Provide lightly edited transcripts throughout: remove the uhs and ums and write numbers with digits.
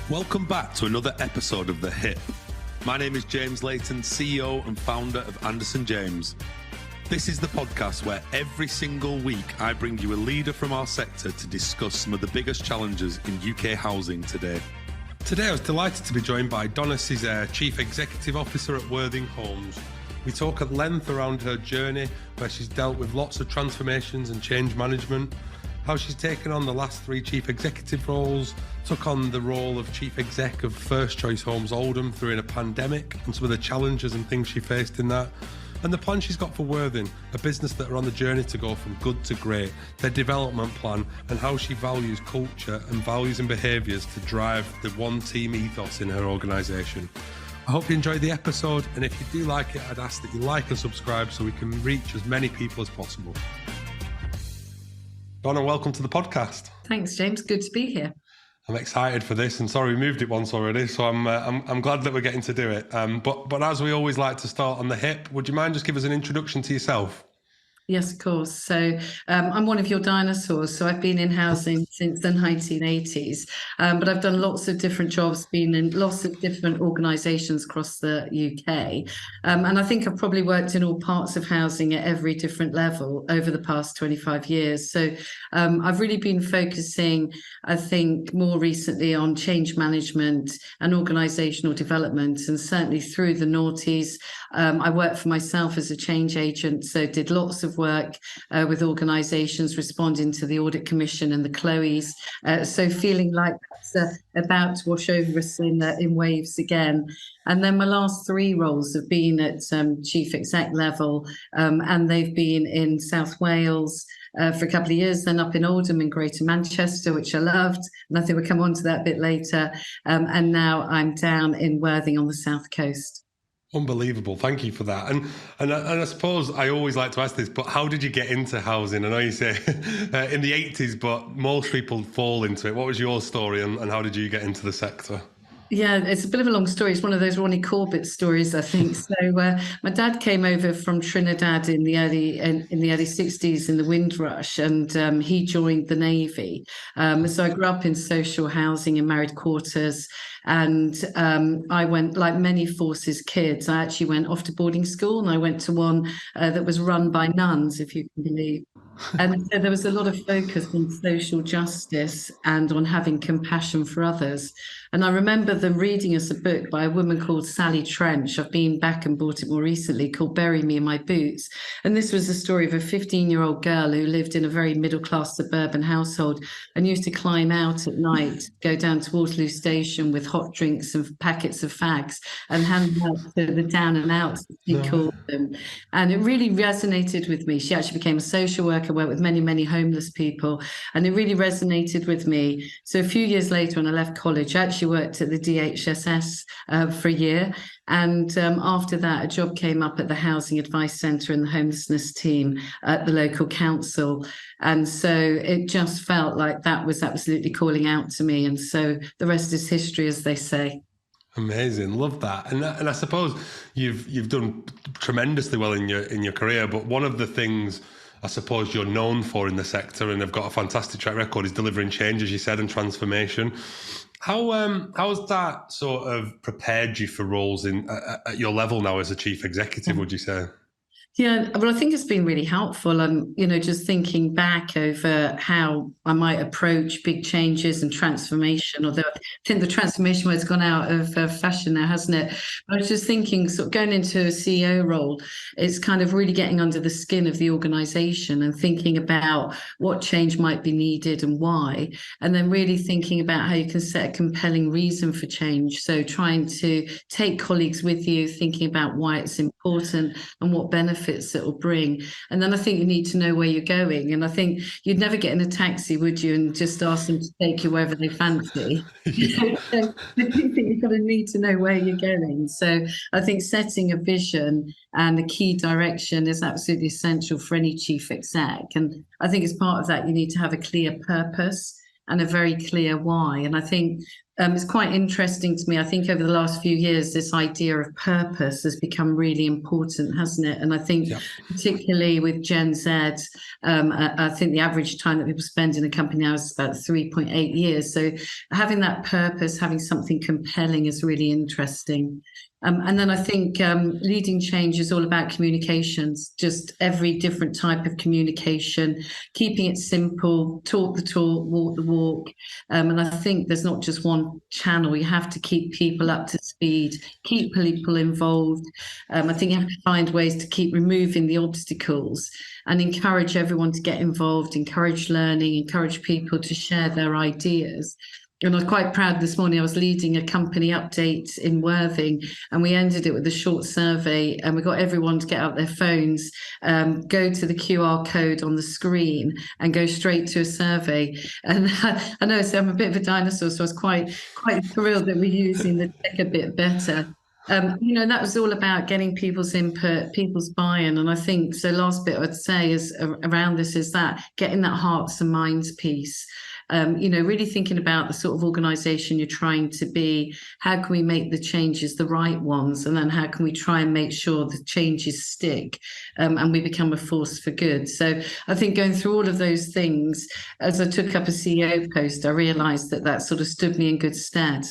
Welcome back to another episode of The Hip. My name is James Layton, CEO and founder of Anderson James. This is the podcast where every single week I bring you a leader from our sector to discuss some of the biggest challenges in UK housing today. Today I was delighted to be joined by Donna Cezair, Chief Executive Officer at Worthing Homes. We talk at length around her journey, where she's dealt with lots of transformations and change management, how she's taken on the last 3 chief executive roles, took on the role of chief exec of First Choice Homes Oldham during a pandemic and some of the challenges and things she faced in that, and the plan she's got for Worthing, a business that are on the journey to go from good to great, their development plan, and how she values culture and values and behaviours to drive the one team ethos in her organisation. I hope you enjoyed the episode, and if you do like it, I'd ask that you like and subscribe so we can reach as many people as possible. Donna, welcome to the podcast. Thanks, James. Good to be here. I'm excited for this, and sorry we moved it once already, so I'm glad that we're getting to do it. But as we always like to start on the hip, would you mind just give us an introduction to yourself? Yes, of course. So I'm one of your dinosaurs. So I've been in housing since the 1980s, but I've done lots of different jobs, been in lots of different organisations across the UK. And I think I've probably worked in all parts of housing at every different level over the past 25 years. So I've really been focusing, I think, more recently on change management and organisational development, and certainly through the noughties. I worked for myself as a change agent, so did lots of work with organisations responding to the Audit Commission and the Chloes. So feeling like that's about to wash over us in waves again. And then my last 3 roles have been at chief exec level, and they've been in South Wales for a couple of years, then up in Oldham in Greater Manchester, which I loved. And I think we'll come on to that a bit later. And now I'm down in Worthing on the South Coast. Unbelievable. Thank you for that. And I suppose I always like to ask this, but how did you get into housing? I know you say in the 80s, but most people fall into it. What was your story and how did you get into the sector? Yeah, it's a bit of a long story. It's one of those Ronnie Corbett stories, I think. So my dad came over from Trinidad in the early 60s in the Windrush, and he joined the Navy. So I grew up in social housing in married quarters, and I went, like many forces kids, I actually went off to boarding school, and I went to one that was run by nuns, if you can believe. And so there was a lot of focus on social justice and on having compassion for others. And I remember them reading us a book by a woman called Sally Trench. I've been back and bought it more recently, called Bury Me in My Boots. And this was the story of a 15-year-old girl who lived in a very middle-class suburban household and used to climb out at night, go down to Waterloo Station with hot drinks and packets of fags and hand them out to the down and outs, as she called them. And it really resonated with me. She actually became a social worker, worked with many, many homeless people, and it really resonated with me. So a few years later, when I left college, I actually worked at the DHSS for a year. And after that, a job came up at the Housing Advice Centre and the homelessness team at the local council. And so it just felt like that was absolutely calling out to me. And so the rest is history, as they say. Amazing, love that. And I suppose you've done tremendously well in your career, but one of the things I suppose you're known for in the sector and have got a fantastic track record is delivering change, as you said, and transformation. How has that sort of prepared you for roles at your level now as a chief executive, would you say? Yeah, well, I think it's been really helpful. Just thinking back over how I might approach big changes and transformation, although I think the transformation word's gone out of fashion now, hasn't it? I was just thinking, sort of going into a CEO role, it's kind of really getting under the skin of the organisation and thinking about what change might be needed and why, and then really thinking about how you can set a compelling reason for change. So trying to take colleagues with you, thinking about why it's important and what benefits it will bring. And then I think you need to know where you're going. And I think you'd never get in a taxi, would you, and just ask them to take you wherever they fancy. So I do think you've got to need to know where you're going. So I think setting a vision and a key direction is absolutely essential for any chief exec. And I think as part of that, you need to have a clear purpose and a very clear why. And I think It's quite interesting to me. I think over the last few years, this idea of purpose has become really important, hasn't it? And I think, Yeah. particularly with Gen Z, I think the average time that people spend in a company now is about 3.8 years. So having that purpose, having something compelling is really interesting. And then I think leading change is all about communications, just every different type of communication, keeping it simple, talk the talk, walk the walk. And I think there's not just one channel. You have to keep people up to speed, keep people involved. I think you have to find ways to keep removing the obstacles and encourage everyone to get involved, encourage learning, encourage people to share their ideas. And I was quite proud this morning. I was leading a company update in Worthing, and we ended it with a short survey. And we got everyone to get out their phones, go to the QR code on the screen, and go straight to a survey. And I know, so I'm a bit of a dinosaur, so I was quite thrilled that we're using the tech a bit better. That was all about getting people's input, people's buy-in. And I think so. Last bit I'd say is around this is that getting that hearts and minds piece. Really thinking about the sort of organization you're trying to be. How can we make the changes the right ones? And then how can we try and make sure the changes stick and we become a force for good? So I think going through all of those things, as I took up a CEO post, I realized that sort of stood me in good stead.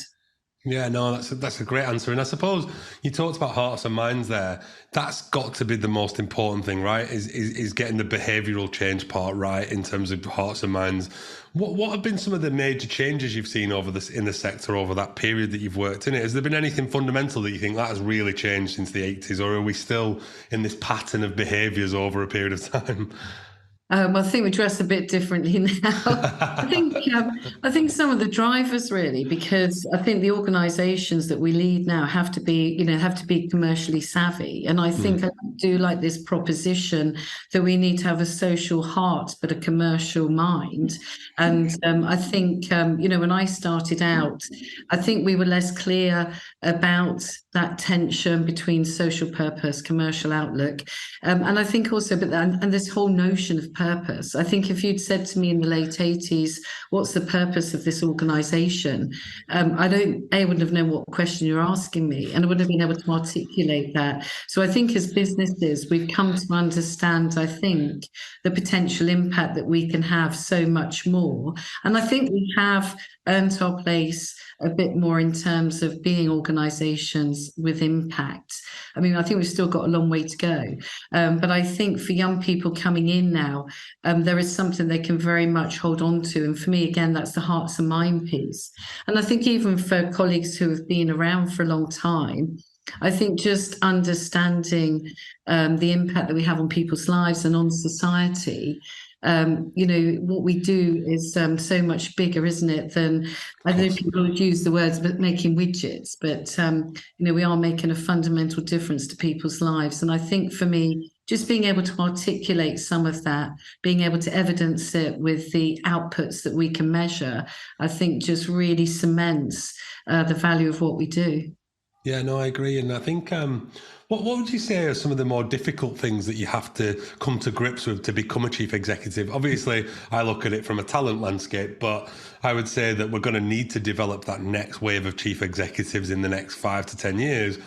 Yeah, no, that's a great answer. And I suppose you talked about hearts and minds there. That's got to be the most important thing, right? Is getting the behavioural change part right in terms of hearts and minds. What have been some of the major changes you've seen over this in the sector over that period that you've worked in it? Has there been anything fundamental that you think that has really changed since the 80s, or are we still in this pattern of behaviours over a period of time? I think we dress a bit differently now. I think some of the drivers really, because I think the organisations that we lead now have to be commercially savvy, and I think I do like this proposition that we need to have a social heart but a commercial mind. And I think when I started out, I think we were less clear about that tension between social purpose, commercial outlook, and I think also, and this whole notion of purpose. I think if you'd said to me in the late 80s, what's the purpose of this organisation? I wouldn't have known what question you're asking me, and I wouldn't have been able to articulate that. So I think as businesses, we've come to understand, I think, the potential impact that we can have so much more. And I think we have earned our place a bit more in terms of being organisations with impact. I mean, I think we've still got a long way to go. But I think for young people coming in now, there is something they can very much hold on to. And for me, again, that's the hearts and mind piece. And I think even for colleagues who have been around for a long time, I think just understanding the impact that we have on people's lives and on society. What we do is so much bigger, isn't it, than I don't know if people would use the words, but making widgets. But we are making a fundamental difference to people's lives. And I think for me, just being able to articulate some of that, being able to evidence it with the outputs that we can measure, I think just really cements the value of what we do. Yeah, no, I agree. And I think, what would you say are some of the more difficult things that you have to come to grips with to become a chief executive? Obviously, I look at it from a talent landscape, but I would say that we're going to need to develop that next wave of chief executives in the next 5 to 10 years.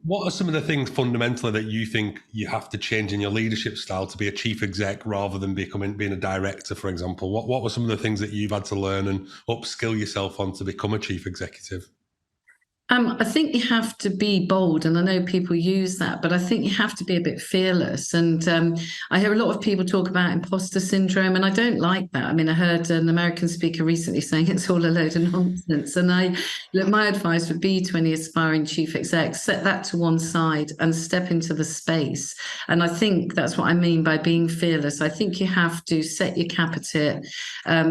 What are some of the things fundamentally that you think you have to change in your leadership style to be a chief exec rather than being a director, for example? What were some of the things that you've had to learn and upskill yourself on to become a chief executive? I think you have to be bold, and I know people use that, but I think you have to be a bit fearless. And I hear a lot of people talk about imposter syndrome, and I don't like that. I mean, I heard an American speaker recently saying it's all a load of nonsense. And my advice would be to any aspiring chief exec, set that to one side and step into the space. And I think that's what I mean by being fearless. I think you have to set your cap at it,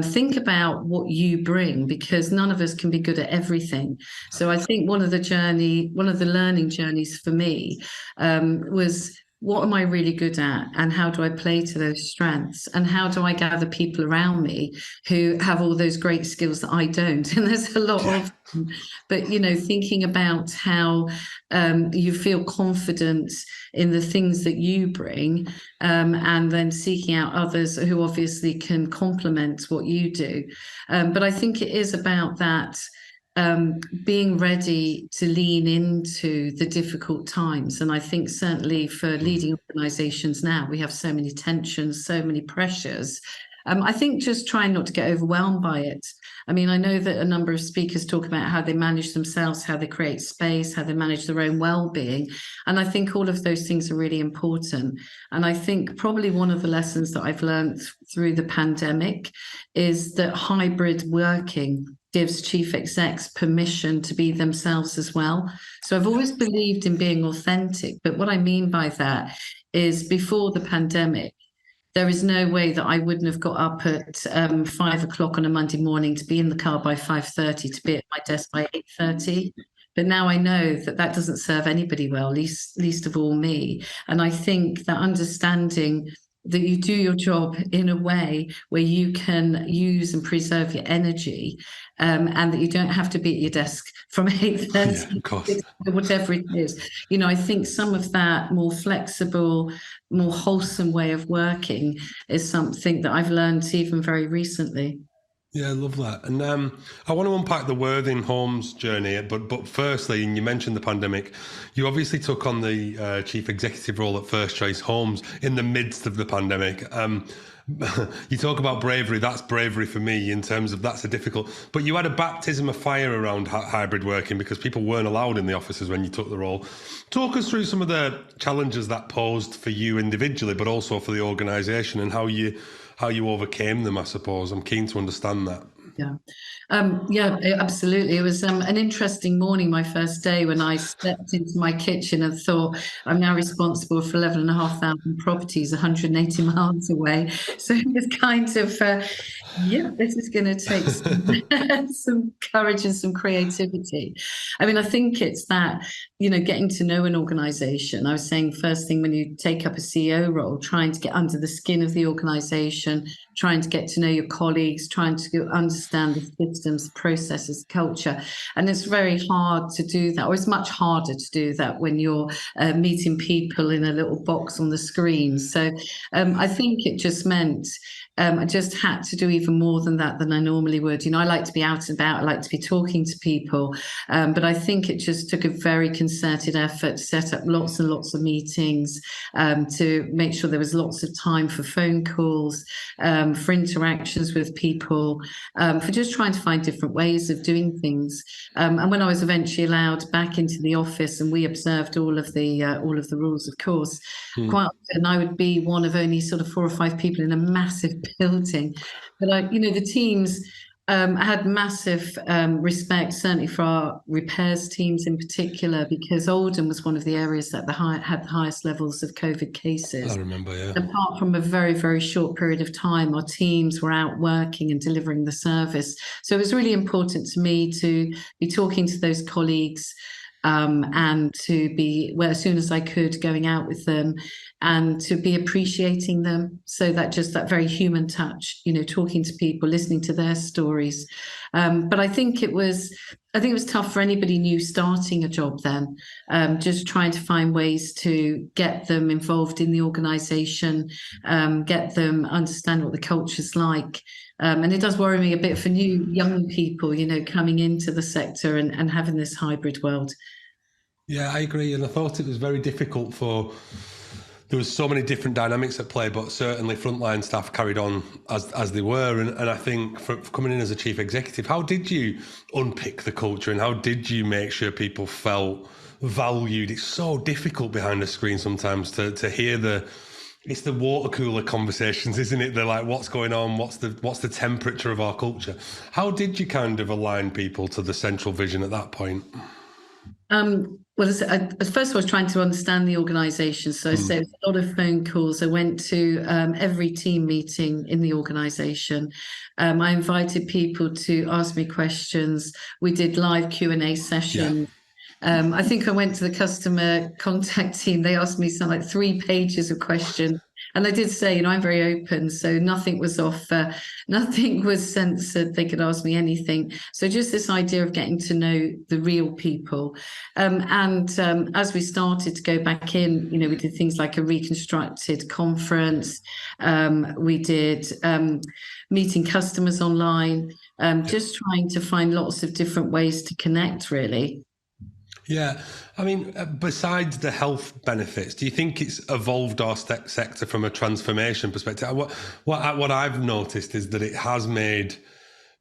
think about what you bring, because none of us can be good at everything. So I think one of the learning journeys for me was, what am I really good at, and how do I play to those strengths, and how do I gather people around me who have all those great skills that I don't? And there's a lot of them. But thinking about how you feel confident in the things that you bring, and then seeking out others who obviously can complement what you do. But I think it is about that being ready to lean into the difficult times. And I think certainly for leading organizations now, we have so many tensions, so many pressures. I think just trying not to get overwhelmed by it. I mean, I know that a number of speakers talk about how they manage themselves, how they create space, how they manage their own well-being. And I think all of those things are really important. And I think probably one of the lessons that I've learned through the pandemic is that hybrid working gives chief execs permission to be themselves as well. So I've always believed in being authentic. But what I mean by that is before the pandemic, there is no way that I wouldn't have got up at 5 o'clock on a Monday morning to be in the car by 5:30, to be at my desk by 8:30. But now I know that that doesn't serve anybody well, least of all me. And I think that understanding that you do your job in a way where you can use and preserve your energy, and that you don't have to be at your desk from 8:30 to whatever it is. You know, I think some of that more flexible, more wholesome way of working is something that I've learned even very recently. Yeah, I love that. And I want to unpack the Worthing Homes journey, but firstly, and you mentioned the pandemic, you obviously took on the chief executive role at First Choice Homes in the midst of the pandemic. You talk about bravery. That's bravery for me in terms of that's a difficult. But you had a baptism of fire around hybrid working because people weren't allowed in the offices when you took the role. Talk us through some of the challenges that posed for you individually, but also for the organisation, and how you overcame them, I suppose. I'm keen to understand that. Yeah, absolutely. It was an interesting morning, my first day, when I stepped into my kitchen and thought, I'm now responsible for 11,500 properties 180 miles away. So it was kind of, this is going to take some courage and some creativity. I mean, I think it's that, getting to know an organization. I was saying first thing, when you take up a CEO role, trying to get under the skin of the organization, trying to get to know your colleagues, trying to understand the systems, processes, culture. And it's very hard to do that, or it's much harder to do that when you're meeting people in a little box on the screen. So I think it just meant I just had to do even more than that than I normally would. I like to be out and about. I like to be talking to people. But I think it just took a very concerted effort to set up lots and lots of meetings, to make sure there was lots of time for phone calls, for interactions with people, for just trying to find different ways of doing things. And when I was eventually allowed back into the office and we observed all of the rules, of course, quite often I would be one of only sort of 4 or 5 people in a massive building. But the teams had massive respect, certainly for our repairs teams in particular, because Oldham was one of the areas that had the highest levels of COVID cases. I remember, yeah. Apart from a very, very short period of time, our teams were out working and delivering the service. So it was really important to me to be talking to those colleagues, and to be, well, as soon as I could, going out with them and to be appreciating them. So that just that very human touch, talking to people, listening to their stories. But I think it was tough for anybody new starting a job then, just trying to find ways to get them involved in the organisation, get them understand what the culture's like. And it does worry me a bit for new young people, coming into the sector and having this hybrid world. Yeah, I agree. And I thought it was very difficult there was so many different dynamics at play, but certainly frontline staff carried on as they were. And I think for coming in as a chief executive, how did you unpick the culture and how did you make sure people felt valued? It's so difficult behind a screen sometimes to hear it's the water cooler conversations, isn't it? They're like, what's going on? What's the temperature of our culture? How did you kind of align people to the central vision at that point? Well, first I was trying to understand the organisation. So I said a lot of phone calls. I went to every team meeting in the organisation. I invited people to ask me questions. We did live Q&A sessions. I think I went to the customer contact team. They asked me something like 3 pages of questions. And I did say, I'm very open, so nothing was off, nothing was censored. They could ask me anything. So just this idea of getting to know the real people. And as we started to go back in, we did things like a reconstructed conference. We did meeting customers online, just trying to find lots of different ways to connect, really. Yeah, I mean, besides the health benefits, do you think it's evolved our sector from a transformation perspective? What I've noticed is that it has made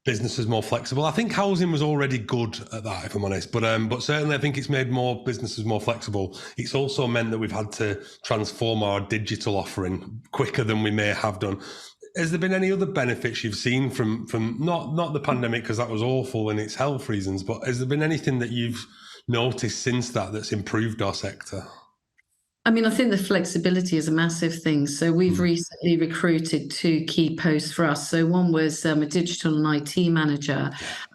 businesses more flexible. I think housing was already good at that, if I'm honest, but certainly I think it's made more businesses more flexible. It's also meant that we've had to transform our digital offering quicker than we may have done. Has there been any other benefits you've seen from not the pandemic, because that was awful in its health reasons, but has there been anything that you've noticed since that's improved our sector? I mean, I think the flexibility is a massive thing. So we've recently recruited two key posts for us. So one was a digital and IT manager,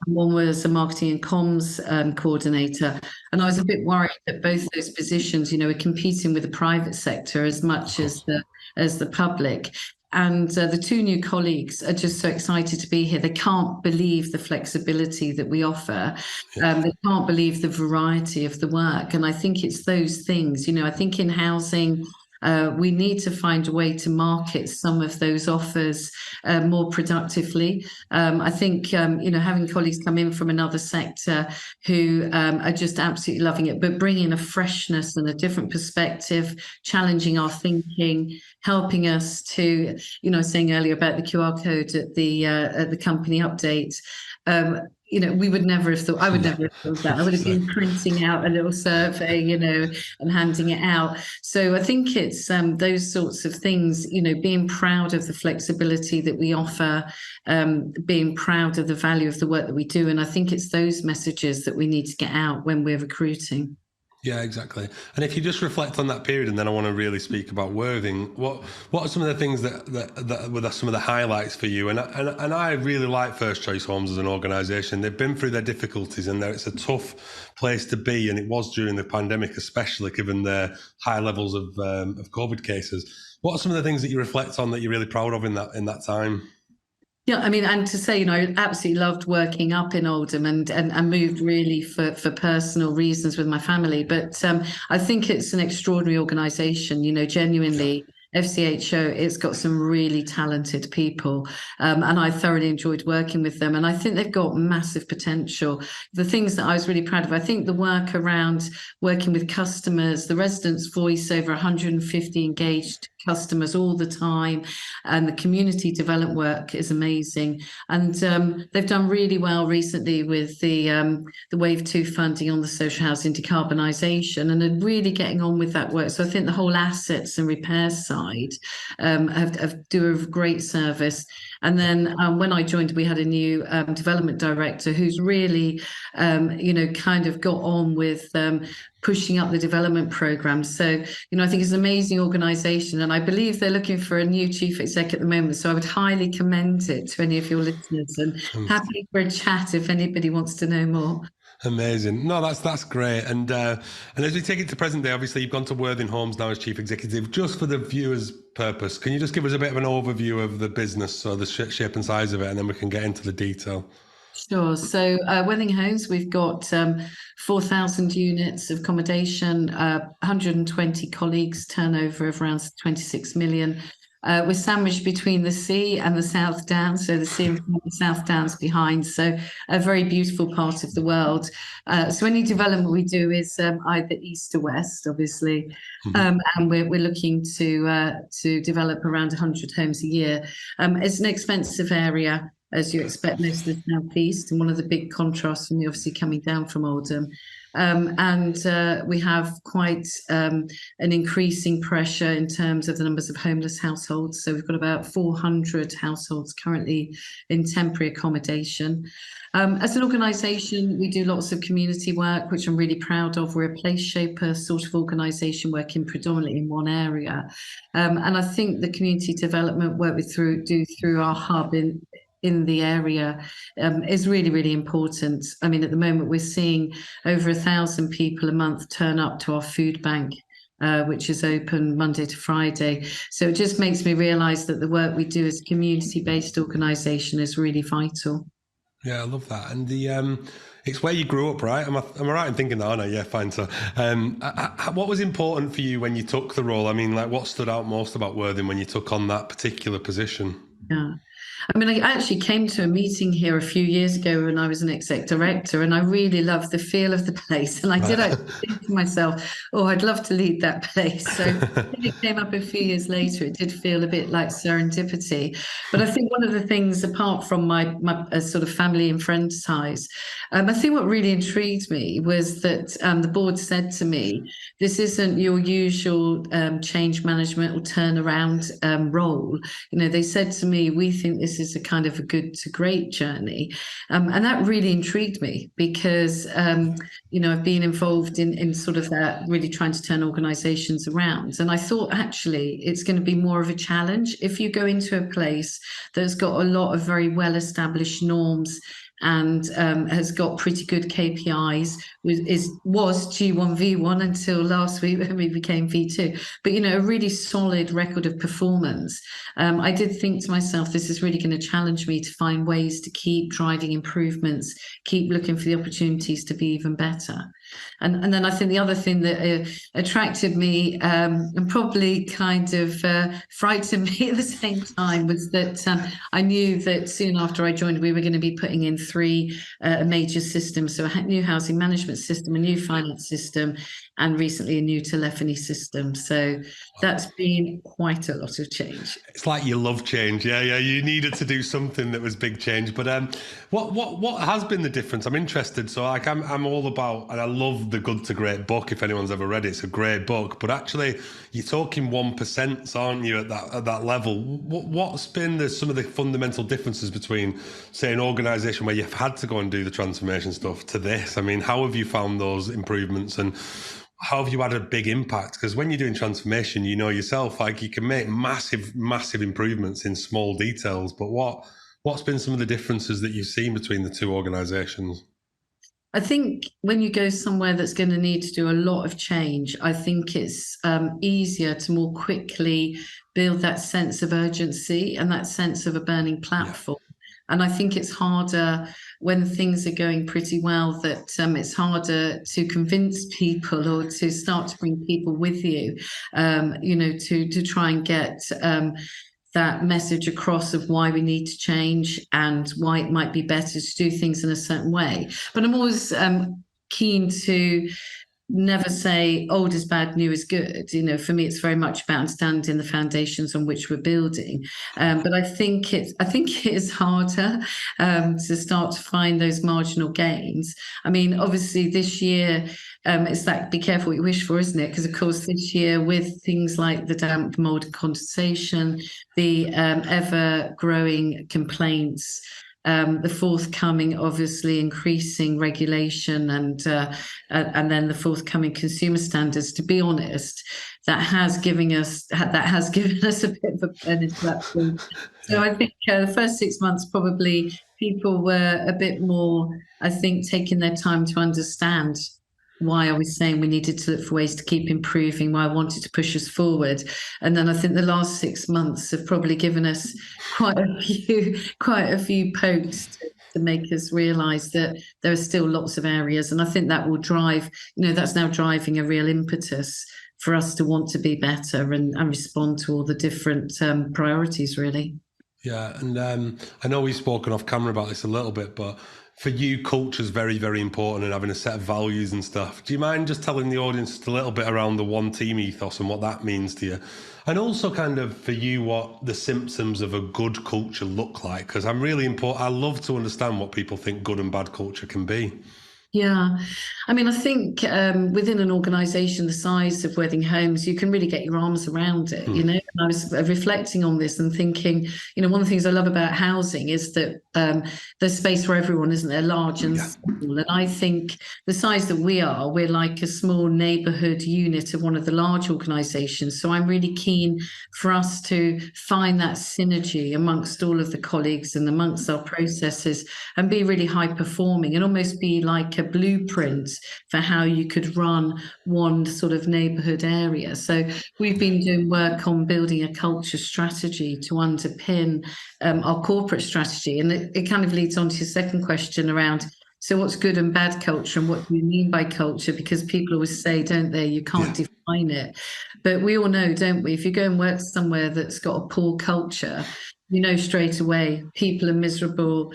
and one was a marketing and comms coordinator. And I was a bit worried that both those positions, are competing with the private sector as much as the public. And the two new colleagues are just so excited to be here. They can't believe the flexibility that we offer. They can't believe the variety of the work. And I think it's those things, I think in housing, we need to find a way to market some of those offers more productively. I think, having colleagues come in from another sector who are just absolutely loving it, but bringing a freshness and a different perspective, challenging our thinking, helping us to, I was saying earlier about the QR code at the company update. We would never have thought, I would never have thought that. I would have been printing out a little survey, and handing it out. So I think it's those sorts of things, being proud of the flexibility that we offer, being proud of the value of the work that we do. And I think it's those messages that we need to get out when we're recruiting. Yeah, exactly. And if you just reflect on that period, and then I want to really speak about Worthing, what are some of the things that were some of the highlights for you? And I really like First Choice Homes as an organisation. They've been through their difficulties, and it's a tough place to be, and it was during the pandemic, especially given their high levels of COVID cases. What are some of the things that you reflect on that you're really proud of in that time? Yeah, I mean, and to say, I absolutely loved working up in Oldham and moved really for personal reasons with my family. But I think it's an extraordinary organisation, genuinely. FCHO, it's got some really talented people, and I thoroughly enjoyed working with them. And I think they've got massive potential. The things that I was really proud of, I think the work around working with customers, the residents' voice, over 150 engaged customers all the time, and the community development work is amazing. And they've done really well recently with the Wave 2 funding on the social housing decarbonisation, and are really getting on with that work. So I think the whole assets and repairs side have do a great service. And then when I joined, we had a new development director who's really, kind of got on with pushing up the development program. So, I think it's an amazing organisation, and I believe they're looking for a new chief exec at the moment. So I would highly commend it to any of your listeners, and happy for a chat if anybody wants to know more. Amazing. No, that's great. And as we take it to present day, obviously you've gone to Worthing Homes now as chief executive. Just for the viewers' purpose, can you just give us a bit of an overview of the business, so the shape and size of it, and then we can get into the detail? Sure. So Worthing Homes, we've got 4,000 units of accommodation, 120 colleagues, turnover of around 26 million. We're sandwiched between the sea and the South Downs, so the sea and the South Downs behind, so a very beautiful part of the world. So any development we do is either east to west, obviously, and we're looking to develop around 100 homes a year. It's an expensive area, as you expect, most of the southeast, and one of the big contrasts from obviously coming down from Oldham. And we have quite an increasing pressure in terms of the numbers of homeless households. So we've got about 400 households currently in temporary accommodation. As an organisation, we do lots of community work, which I'm really proud of. We're a place shaper sort of organisation working predominantly in one area. And I think the community development work we do through our hub in the area is really, really important. I mean, at the moment, we're seeing over 1,000 people a month turn up to our food bank. which is open Monday to Friday. So it just makes me realise that the work we do as a community-based organisation is really vital. Yeah, I love that. And it's where you grew up, right? Am I right in thinking that? Oh, no, yeah, fine. So, what was important for you when you took the role? I mean, like, what stood out most about Worthing when you took on that particular position? Yeah. I mean, I actually came to a meeting here a few years ago when I was an exec director, and I really loved the feel of the place. And I did actually think to myself, oh, I'd love to lead that place. So when it came up a few years later, it did feel a bit like serendipity. But I think one of the things, apart from my sort of family and friend ties, I think what really intrigued me was that the board said to me, this isn't your usual change management or turnaround role. You know, they said to me, we think this is a kind of a good to great journey. And that really intrigued me because, you know, I've been involved in sort of that, really trying to turn organizations around. And I thought actually it's going to be more of a challenge if you go into a place that's got a lot of very well established norms and has got pretty good KPIs. Was G1V1 until last week when we became V2. But you know, a really solid record of performance. I did think to myself, this is really going to challenge me to find ways to keep driving improvements, keep looking for the opportunities to be even better. And then I think the other thing that attracted me and probably kind of frightened me at the same time was that I knew that soon after I joined, we were going to be putting in three major systems. So a new housing management system, a new finance system, and recently a new telephony system. So that's been quite a lot of change. It's like you love change. Yeah. You needed to do something that was big change. But what has been the difference? I'm interested. So like I'm all about, and I love the Good to Great book. If anyone's ever read it, it's a great book. But actually, you're talking 1%, aren't you, at that level? What's been some of the fundamental differences between, say, an organisation where you've had to go and do the transformation stuff to this? I mean, how have you found those improvements, and how have you had a big impact? Because when you're doing transformation, you know yourself, like you can make massive improvements in small details. But what's been some of the differences that you've seen between the two organisations? I think when you go somewhere that's going to need to do a lot of change, I think it's easier to more quickly build that sense of urgency and that sense of a burning platform. Yeah. And I think it's harder when things are going pretty well, that it's harder to convince people or to start to bring people with you, you know, to try and get that message across of why we need to change and why it might be better to do things in a certain way. But I'm always keen to never say old is bad, new is good. You know, for me, it's very much about understanding the foundations on which we're building. But I think it is harder to start to find those marginal gains. I mean, obviously this year, it's that be careful what you wish for, isn't it? Because of course this year, with things like the damp, mold and condensation, the ever growing complaints, the forthcoming, obviously, increasing regulation, and then the forthcoming consumer standards. To be honest, that has given us a bit of a pen into that pool. So I think the first 6 months probably people were a bit more, I think, taking their time to understand why I was saying we needed to look for ways to keep improving, why I wanted to push us forward. And then I think the last 6 months have probably given us quite a few pokes to make us realise that there are still lots of areas. And I think that will drive, you know, that's now driving a real impetus for us to want to be better and respond to all the different priorities, really. Yeah, and I know we've spoken off camera about this a little bit, but for you, culture is very, very important, and having a set of values and stuff. Do you mind just telling the audience just a little bit around the one team ethos and what that means to you? And also kind of for you, what the symptoms of a good culture look like? Because I'm really important. I love to understand what people think good and bad culture can be. Yeah, I mean, I think within an organisation the size of Worthing Homes, you can really get your arms around it, you know. And I was reflecting on this and thinking, you know, one of the things I love about housing is that there's space for everyone, isn't there? Large and small. And I think the size that we are, we're like a small neighbourhood unit of one of the large organisations. So I'm really keen for us to find that synergy amongst all of the colleagues and amongst our processes and be really high performing and almost be like a blueprint for how you could run one sort of neighbourhood area. So we've been doing work on building a culture strategy to underpin our corporate strategy. And it kind of leads on to your second question around, so what's good and bad culture and what do you mean by culture? Because people always say, don't they, you can't define it. But we all know, don't we, if you go and work somewhere that's got a poor culture, you know straight away people are miserable,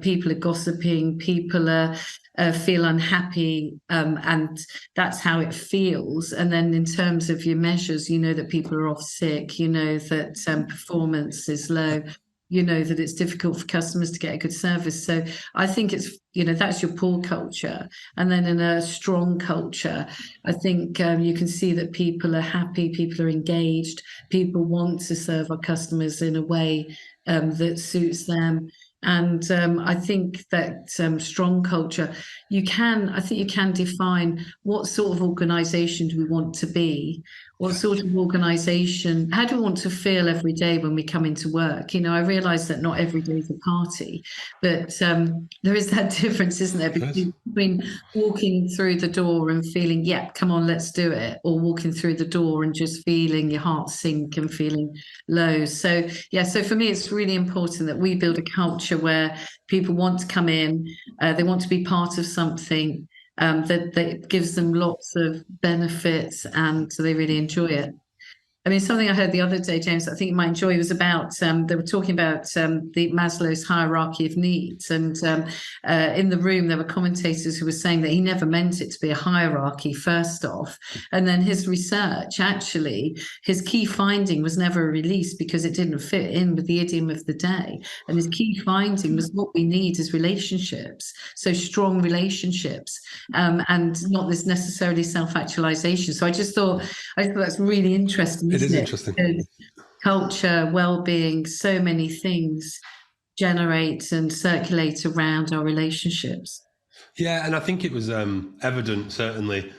people are gossiping, people are feel unhappy, and that's how it feels. And then in terms of your measures, you know that people are off sick, you know that performance is low, you know that it's difficult for customers to get a good service. So I think it's, you know, that's your poor culture. And then in a strong culture, I think you can see that people are happy, people are engaged, people want to serve our customers in a way that suits them. And I think that strong culture, I think you can define what sort of organisation do we want to be? What sort of organisation, how do we want to feel every day when we come into work? You know, I realise that not every day is a party, but there is that difference, isn't there, between walking through the door and feeling, yeah, come on, let's do it, or walking through the door and just feeling your heart sink and feeling low. So, yeah, so for me, it's really important that we build a culture where people want to come in, they want to be part of something, that gives them lots of benefits, and so they really enjoy it. I mean, something I heard the other day, James, I think you might enjoy, was about, they were talking about the Maslow's hierarchy of needs. And in the room, there were commentators who were saying that he never meant it to be a hierarchy, first off. And then his research, actually, his key finding was never released because it didn't fit in with the idiom of the day. And his key finding was what we need is relationships, so strong relationships, and not this necessarily self-actualization. So I thought that's really interesting. It is interesting. Because culture, well-being, so many things generate and circulate around our relationships. Yeah, and I think it was evident, certainly,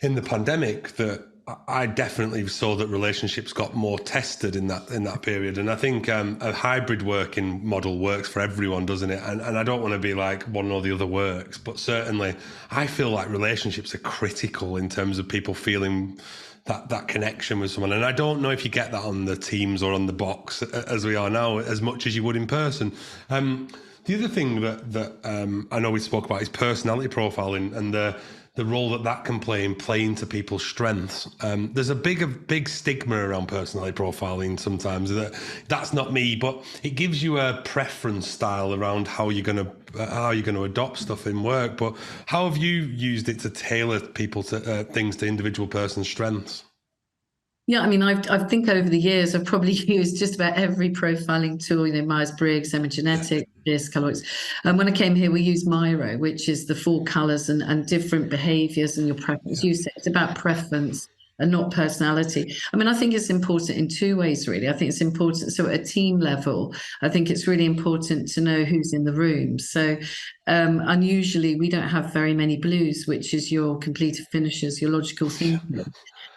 in the pandemic, that I definitely saw that relationships got more tested in that period. And I think a hybrid working model works for everyone, doesn't it? And I don't want to be like one or the other works, but certainly I feel like relationships are critical in terms of people feeling that connection with someone. And I don't know if you get that on the Teams or on the box as we are now, as much as you would in person. The other thing that I know we spoke about is personality profiling and the role that can play in playing to people's strengths. There's a big stigma around personality profiling sometimes. That's not me, but it gives you a preference style around how you're going to adopt stuff in work. But how have you used it to tailor people to things to individual person's strengths? Yeah, I mean, I think over the years, I've probably used just about every profiling tool, you know, Myers-Briggs, Epigenetics, Colorics. And when I came here, we used Miro, which is the 4 colours and different behaviours and your preference. You said it's about preference and not personality. I mean, I think it's important in 2 ways, really. I think it's important. So at a team level, I think it's really important to know who's in the room. So unusually, we don't have very many blues, which is your completed finishers, your logical thinking.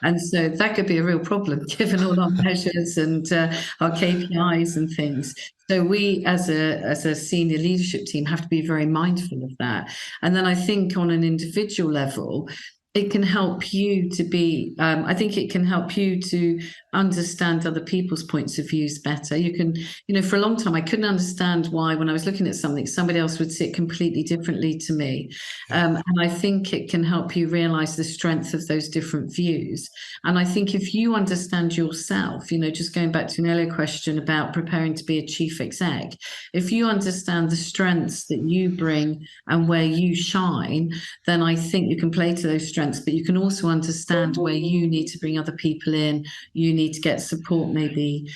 And so that could be a real problem given all our measures and our KPIs and things. So we, as a senior leadership team, have to be very mindful of that. And then I think on an individual level, it can help you to be, I think it can help you to understand other people's points of views better. You can, you know, for a long time, I couldn't understand why when I was looking at something, somebody else would sit completely differently to me. And I think it can help you realize the strength of those different views. And I think if you understand yourself, you know, just going back to an earlier question about preparing to be a chief exec, if you understand the strengths that you bring and where you shine, then I think you can play to those strengths, but you can also understand where you need to bring other people in, you need to get support maybe.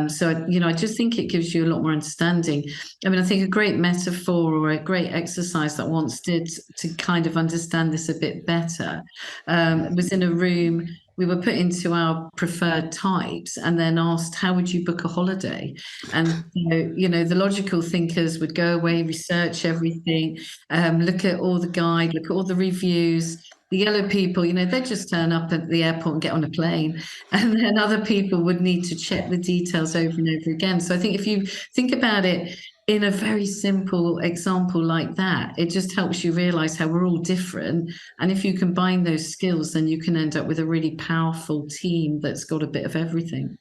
So, you know, I just think it gives you a lot more understanding. I mean, I think a great metaphor or a great exercise that I once did to kind of understand this a bit better was in a room. We were put into our preferred types and then asked, how would you book a holiday? And, you know, the logical thinkers would go away, research everything, look at all the guide, look at all the reviews. The yellow people, you know, they'd just turn up at the airport and get on a plane. And then other people would need to check the details over and over again. So I think if you think about it, in a very simple example like that, it just helps you realize how we're all different. And if you combine those skills, then you can end up with a really powerful team that's got a bit of everything.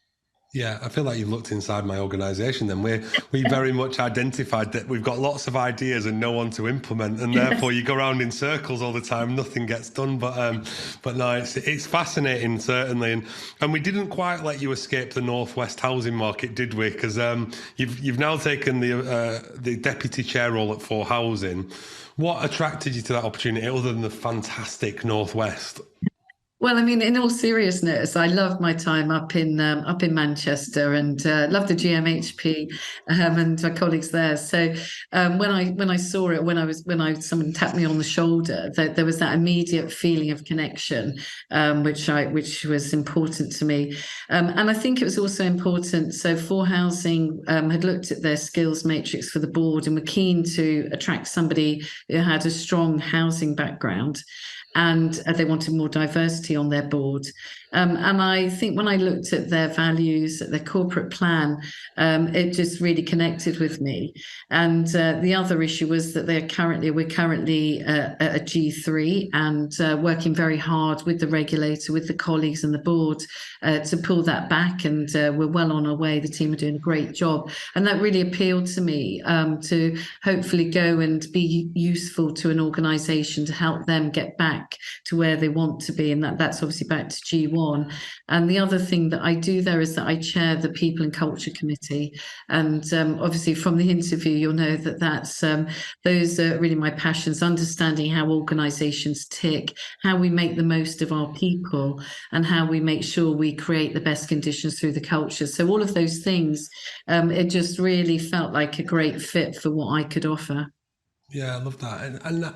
Yeah, I feel like you've looked inside my organisation then. We very much identified that we've got lots of ideas and no one to implement, and therefore you go around in circles all the time, nothing gets done. But no, it's fascinating, certainly. And we didn't quite let you escape the Northwest housing market, did we? Because you've now taken the deputy chair role at For Housing. What attracted you to that opportunity other than the fantastic Northwest? Well, I mean, in all seriousness, I loved my time up in Manchester and loved the GMHP and my colleagues there. So when I saw it, when someone tapped me on the shoulder, that there was that immediate feeling of connection, which was important to me, and I think it was also important. So For Housing had looked at their skills matrix for the board and were keen to attract somebody who had a strong housing background, and they wanted more diversity on their board. And I think when I looked at their values, at their corporate plan, it just really connected with me. And the other issue was that we're currently at a G3 and working very hard with the regulator, with the colleagues and the board to pull that back. And we're well on our way. The team are doing a great job. And that really appealed to me to hopefully go and be useful to an organisation to help them get back to where they want to be. And that's obviously back to G1. And the other thing that I do there is that I chair the People and Culture Committee. And obviously from the interview, you'll know that those are really my passions, understanding how organisations tick, how we make the most of our people, and how we make sure we create the best conditions through the culture. So all of those things, it just really felt like a great fit for what I could offer. Yeah, I love that. And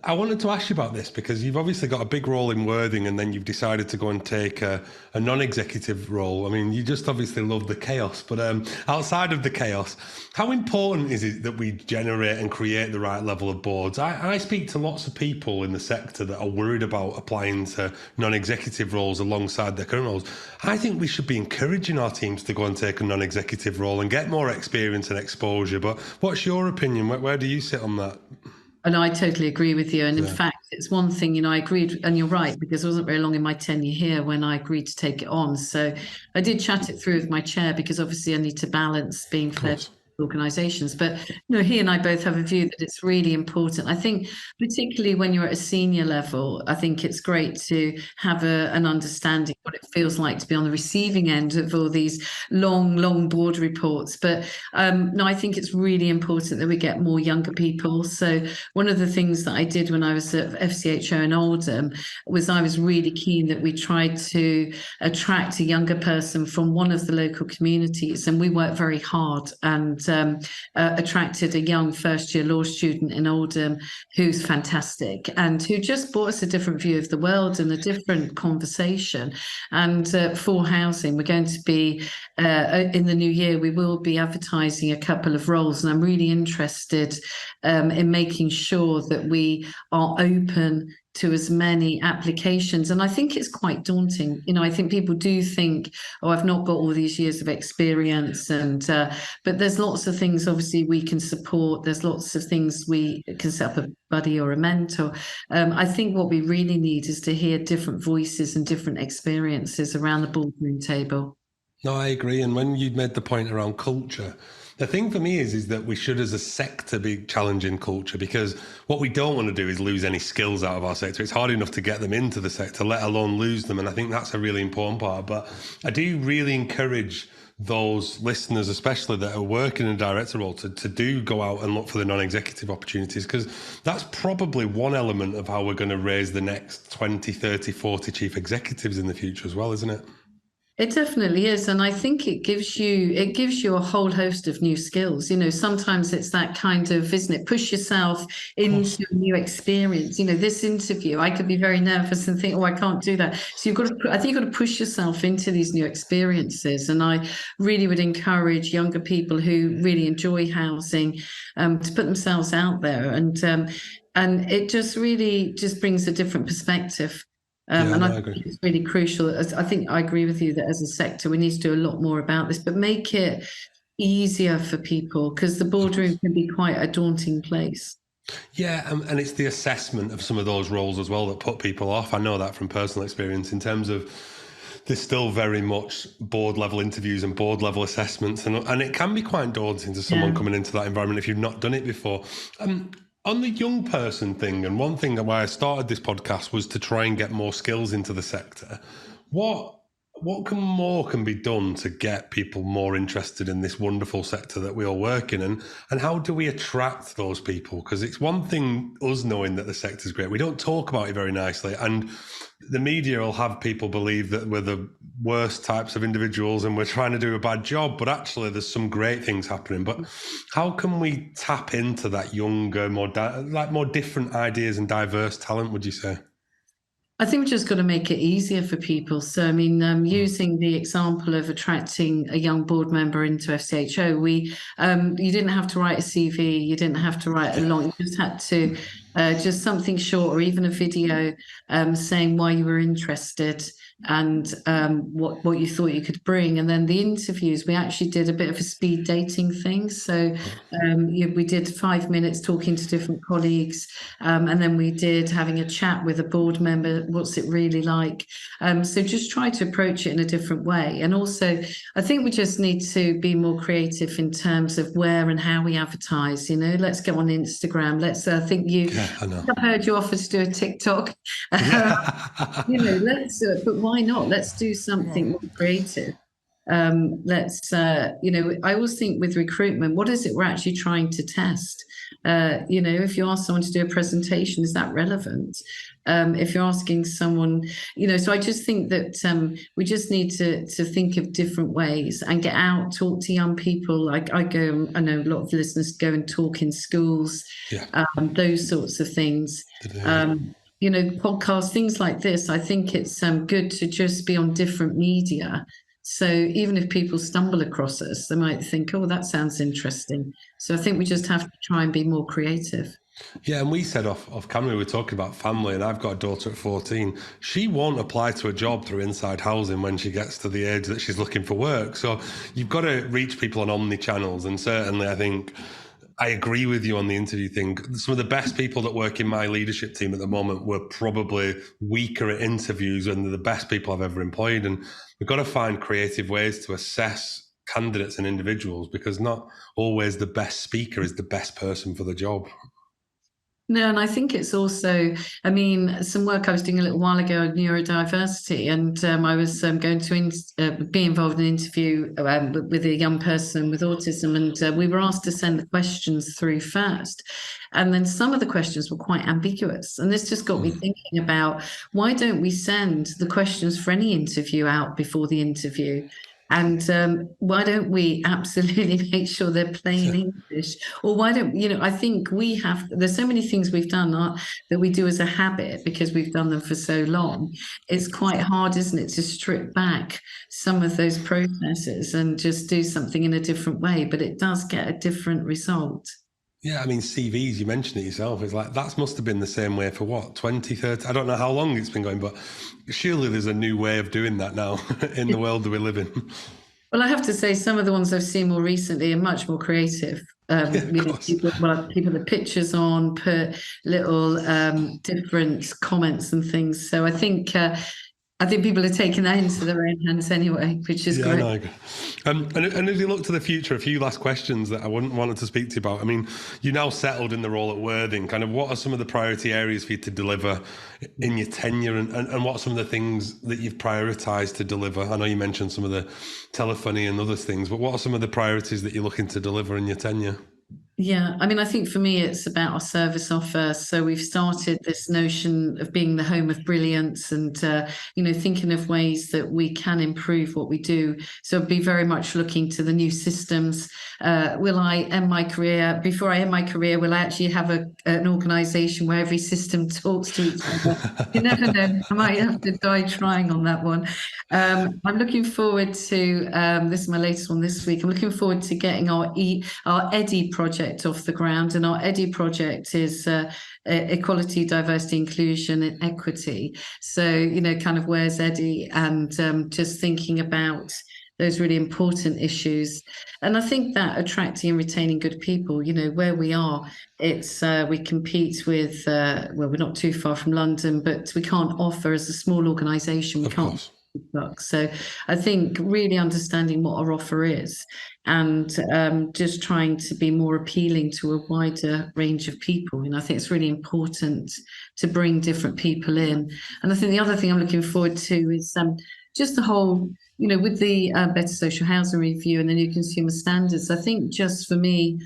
I wanted to ask you about this because you've obviously got a big role in Worthing and then you've decided to go and take a non-executive role. I mean, you just obviously love the chaos, but outside of the chaos, how important is it that we generate and create the right level of boards? I speak to lots of people in the sector that are worried about applying to non-executive roles alongside their current roles. I think we should be encouraging our teams to go and take a non-executive role and get more experience and exposure. But what's your opinion? Where do you sit on that? And I totally agree with you. And in fact, it's one thing, I agreed, and you're right, because it wasn't very long in my tenure here when I agreed to take it on. So I did chat it through with my chair because obviously I need to balance being fair to organisations. But he and I both have a view that it's really important. I think particularly when you're at a senior level, I think it's great to have an understanding what it feels like to be on the receiving end of all these long board reports. But no, I think it's really important that we get more younger people. So one of the things that I did when I was at FCHO in Oldham was I was really keen that we tried to attract a younger person from one of the local communities, and we worked very hard and attracted a young first-year law student in Oldham who's fantastic and who just brought us a different view of the world and a different conversation. And For Housing, we're going to be, in the new year, we will be advertising a couple of roles, and I'm really interested in making sure that we are open to as many applications. And I think it's quite daunting. I think people do think, oh, I've not got all these years of experience. But there's lots of things, obviously, we can support. There's lots of things we can set up a buddy or a mentor. I think what we really need is to hear different voices and different experiences around the boardroom table. No, I agree. And when you made the point around culture, the thing for me is that we should, as a sector, be challenging culture, because what we don't want to do is lose any skills out of our sector. It's hard enough to get them into the sector, let alone lose them. And I think that's a really important part. But I do really encourage those listeners, especially that are working in a director role, to do go out and look for the non-executive opportunities, because that's probably one element of how we're going to raise the next 20, 30, 40 chief executives in the future as well, isn't it? It definitely is. And I think it gives you a whole host of new skills. Sometimes it's that kind of, isn't it? Push yourself into a new experience. This interview, I could be very nervous and think, oh, I can't do that. So I think you've got to push yourself into these new experiences. And I really would encourage younger people who really enjoy housing to put themselves out there. And it just really just brings a different perspective. And I think it's really crucial. I think I agree with you that as a sector, we need to do a lot more about this, but make it easier for people because the boardroom can be quite a daunting place. Yeah, and it's the assessment of some of those roles as well that put people off. I know that from personal experience in terms of there's still very much board level interviews and board level assessments, and it can be quite daunting to someone Yeah. coming into that environment if you've not done it before. On the young person thing, and one thing why I started this podcast was to try and get more skills into the sector. What can be done to get people more interested in this wonderful sector that we all work in, and how do we attract those people? Because it's one thing us knowing that the sector is great, we don't talk about it very nicely, and the media will have people believe that we're the worst types of individuals and we're trying to do a bad job, but actually there's some great things happening. But how can we tap into that younger, more different ideas and diverse talent, would you say? I think we've just got to make it easier for people. So, I mean, using the example of attracting a young board member into FCHO, you didn't have to write a CV, you didn't have to write a long, you just had to just something short or even a video saying why you were interested and what you thought you could bring. And then the interviews, we actually did a bit of a speed dating thing. So we did 5 minutes talking to different colleagues, and then we did having a chat with a board member. What's it really like? So just try to approach it in a different way. And also, I think we just need to be more creative in terms of where and how we advertise. You know, let's go on Instagram. I think I've heard you offer to do a TikTok. You know, let's do it, but why not? Let's do something more creative. I always think with recruitment, what is it we're actually trying to test? If you ask someone to do a presentation, is that relevant? If you're asking someone, so I just think that we just need to think of different ways and get out, talk to young people. Like I know a lot of listeners go and talk in schools, those sorts of things. Podcasts, things like this. I think it's good to just be on different media. So even if people stumble across us, they might think, oh, that sounds interesting. So I think we just have to try and be more creative. Yeah, and we said off camera, we were talking about family, and I've got a daughter at 14. She won't apply to a job through Inside Housing when she gets to the age that she's looking for work. So you've got to reach people on omni channels. And certainly I think I agree with you on the interview thing. Some of the best people that work in my leadership team at the moment were probably weaker at interviews, and they're the best people I've ever employed. And we've got to find creative ways to assess candidates and individuals, because not always the best speaker is the best person for the job. No, and I think it's also, I mean, some work I was doing a little while ago on neurodiversity, and I was going to be involved in an interview with a young person with autism, and we were asked to send the questions through first. And then some of the questions were quite ambiguous. And this just got me thinking about, why don't we send the questions for any interview out before the interview? And why don't we absolutely make sure they're plain English? Or why don't, I think there's so many things we've done that we do as a habit because we've done them for so long. It's quite hard, isn't it, to strip back some of those processes and just do something in a different way, but it does get a different result. Yeah, I mean, CVs, you mentioned it yourself. It's like, that must have been the same way for what, 20, 30? I don't know how long it's been going, but surely there's a new way of doing that now in the world that we live in. Well, I have to say, some of the ones I've seen more recently are much more creative. People the pictures on, put little different comments and things. So I think people are taking that into their own hands anyway, which is great. No, I agree. And as you look to the future, a few last questions that I wanted to speak to you about. I mean, you're now settled in the role at Worthing. Kind of what are some of the priority areas for you to deliver in your tenure, and what are some of the things that you've prioritised to deliver? I know you mentioned some of the telephony and other things, but what are some of the priorities that you're looking to deliver in your tenure? Yeah, I mean, I think for me, it's about our service offer. So we've started this notion of being the home of brilliance and, thinking of ways that we can improve what we do. So I'd be very much looking to the new systems. Will I end my career, before I end my career, will I actually have an organisation where every system talks to each other? You never know. I might have to die trying on that one. I'm looking forward to, this is my latest one this week, I'm looking forward to getting our EDDI project off the ground, and our EDDI project is equality, diversity, inclusion, and equity. So kind of where's EDDI, and just thinking about those really important issues. And I think that attracting and retaining good people, where we are, it's we compete with well, we're not too far from London, but we can't offer as a small organisation. We Of can't. course. So I think really understanding what our offer is and just trying to be more appealing to a wider range of people. I think it's really important to bring different people in. And I think the other thing I'm looking forward to is just the whole, with the Better Social Housing Review and the new consumer standards. I think just for me,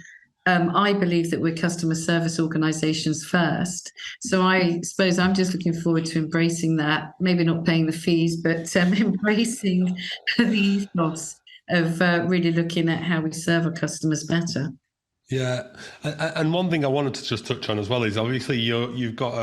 I believe that we're customer service organisations first. So I suppose I'm just looking forward to embracing that, maybe not paying the fees, but embracing the ethos of really looking at how we serve our customers better. Yeah, and one thing I wanted to just touch on as well is obviously you've got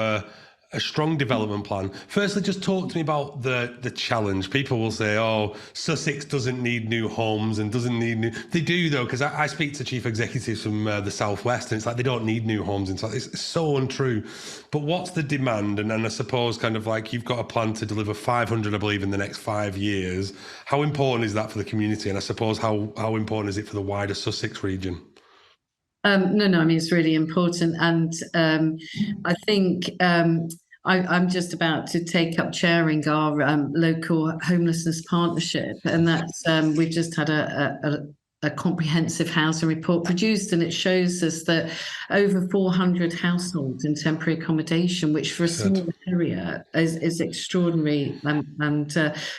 a strong development plan. Firstly, just talk to me about the challenge. People will say, "Oh, Sussex doesn't need new homes and doesn't need new." They do though, because I speak to chief executives from the southwest, and it's like they don't need new homes, and it's so untrue. But what's the demand? And I suppose kind of like you've got a plan to deliver 500, I believe, in the next 5 years. How important is that for the community? And I suppose how important is it for the wider Sussex region? No, I mean, it's really important. And I think I'm just about to take up chairing our local homelessness partnership. And that's we've just had a comprehensive housing report produced, and it shows us that over 400 households in temporary accommodation, which for a small area is extraordinary.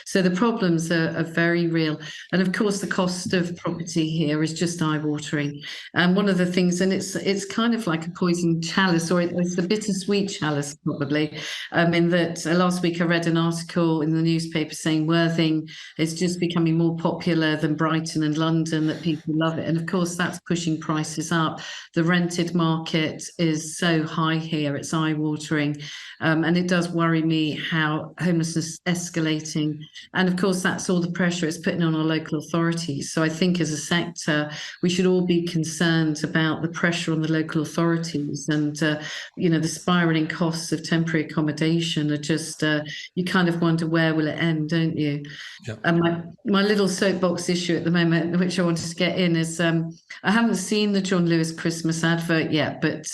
So the problems are very real. And of course, the cost of property here is just eye-watering. And one of the things, and it's kind of like a poison chalice, or it's a bittersweet chalice, probably, in that last week I read an article in the newspaper saying Worthing is just becoming more popular than Brighton and London, that people love it. And of course, that's pushing prices up. The rented market is so high here, it's eye-watering. And it does worry me how homelessness is escalating. And of course, that's all the pressure it's putting on our local authorities. So I think as a sector, we should all be concerned about the pressure on the local authorities. And, the spiralling costs of temporary accommodation are just, you kind of wonder where will it end, don't you? Yep. And my little soapbox issue at the moment, which I wanted to get in, is I haven't seen the John Lewis Christmas advert yet, but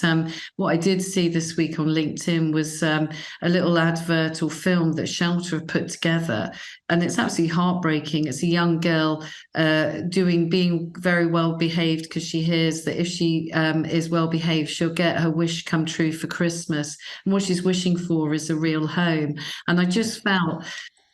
what I did see this week on LinkedIn was a little advert or film that Shelter have put together, and it's absolutely heartbreaking. It's a young girl being very well behaved, because she hears that if she is well behaved, she'll get her wish come true for Christmas. And what she's wishing for is a real home. And I just felt,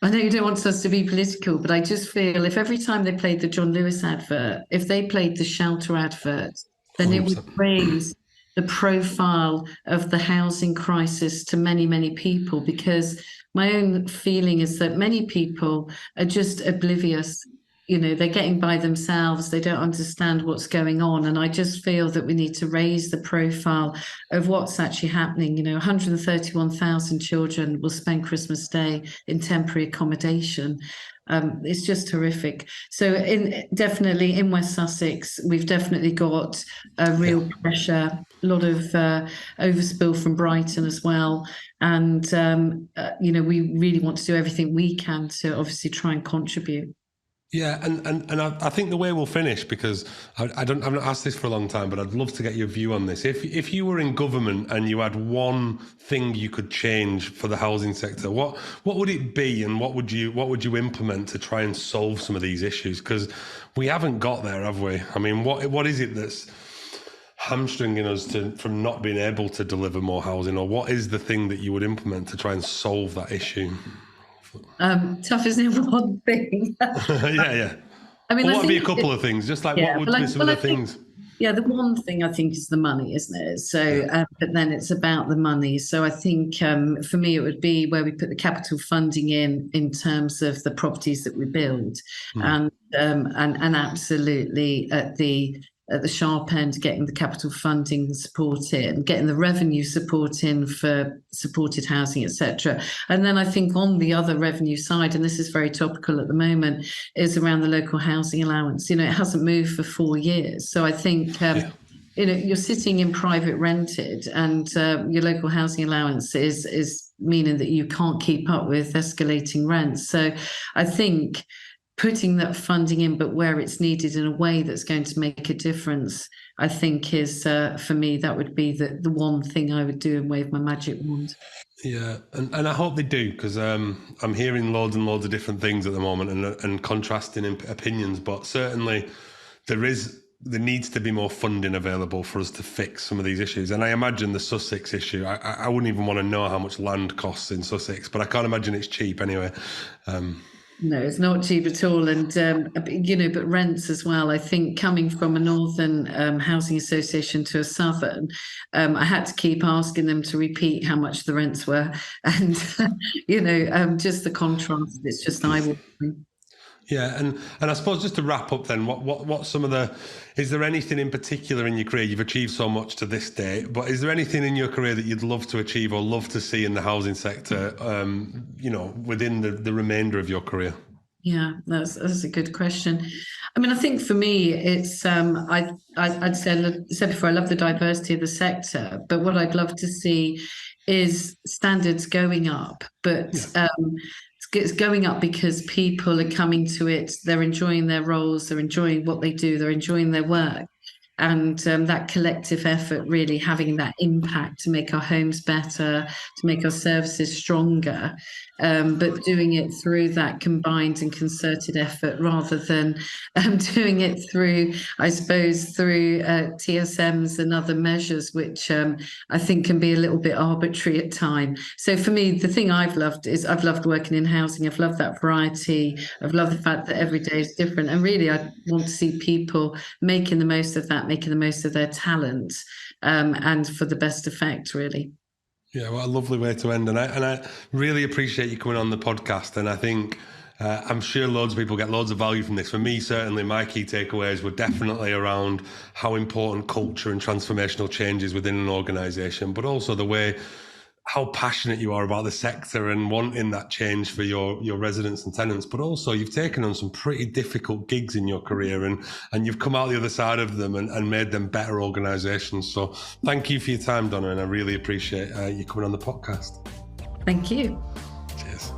I know you don't want us to be political, but I just feel if every time they played the John Lewis advert, if they played the Shelter advert, then it would 100%. raise the profile of the housing crisis to many, many people, because my own feeling is that many people are just oblivious. They're getting by themselves. They don't understand what's going on. And I just feel that we need to raise the profile of what's actually happening. 131,000 children will spend Christmas Day in temporary accommodation. It's just horrific. So definitely in West Sussex, we've definitely got a real pressure, a lot of overspill from Brighton as well. And, we really want to do everything we can to obviously try and contribute. Yeah, and I think the way we'll finish, because I've not asked this for a long time, but I'd love to get your view on this. If you were in government and you had one thing you could change for the housing sector, what would it be, and what would you implement to try and solve some of these issues? Because we haven't got there, have we? I mean, what is it that's hamstringing us from not being able to deliver more housing, or what is the thing that you would implement to try and solve that issue? Tough, isn't it? One thing. Yeah. I mean, what I would be think a couple of things? Just like what would be some of the things? Yeah, the one thing I think is the money, isn't it? So, but then it's about the money. So I think for me, it would be where we put the capital funding in terms of the properties that we build, and absolutely at the sharp end, getting the capital funding support in, getting the revenue support in for supported housing, etc. And then I think on the other revenue side, and this is very topical at the moment, is around the local housing allowance. It hasn't moved for 4 years. So I think, you're sitting in private rented, and your local housing allowance is meaning that you can't keep up with escalating rents. So I think putting that funding in, but where it's needed in a way that's going to make a difference, I think is, for me, that would be the one thing I would do and wave my magic wand. Yeah, and I hope they do, because I'm hearing loads and loads of different things at the moment and contrasting opinions, but certainly there needs to be more funding available for us to fix some of these issues. And I imagine the Sussex issue, I wouldn't even want to know how much land costs in Sussex, but I can't imagine it's cheap anyway. No, it's not cheap at all. And, but rents as well. I think coming from a northern housing association to a southern, I had to keep asking them to repeat how much the rents were. And, just the contrast, it's just eye-watering. Yeah, and I suppose just to wrap up then, what is there anything in particular in your career? You've achieved so much to this day, but is there anything in your career that you'd love to achieve or love to see in the housing sector, within the remainder of your career? Yeah, that's a good question. I mean, I think for me, it's I'd said before, I love the diversity of the sector, but what I'd love to see is standards going up, but it's going up because people are coming to it, they're enjoying their roles, they're enjoying what they do, they're enjoying their work. And that collective effort really having that impact to make our homes better, to make our services stronger, but doing it through that combined and concerted effort rather than doing it through, I suppose, through TSMs and other measures, which I think can be a little bit arbitrary at times. So for me, the thing I've loved working in housing. I've loved that variety. I've loved the fact that every day is different. And really, I want to see people making the most of that, making the most of their talent, and for the best effect, really. Yeah, what a lovely way to end. And I really appreciate you coming on the podcast. And I think I'm sure loads of people get loads of value from this. For me, certainly, my key takeaways were definitely around how important culture and transformational change is within an organisation, but also how passionate you are about the sector and wanting that change for your residents and tenants. But also you've taken on some pretty difficult gigs in your career and you've come out the other side of them and made them better organisations. So thank you for your time, Donna, and I really appreciate you coming on the podcast. Thank you. Cheers.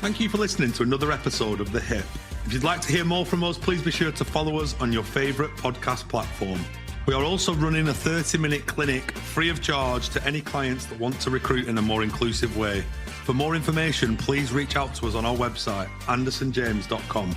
Thank you for listening to another episode of The Hip. If you'd like to hear more from us, please be sure to follow us on your favourite podcast platform. We are also running a 30-minute clinic free of charge to any clients that want to recruit in a more inclusive way. For more information, please reach out to us on our website, andersonjames.com.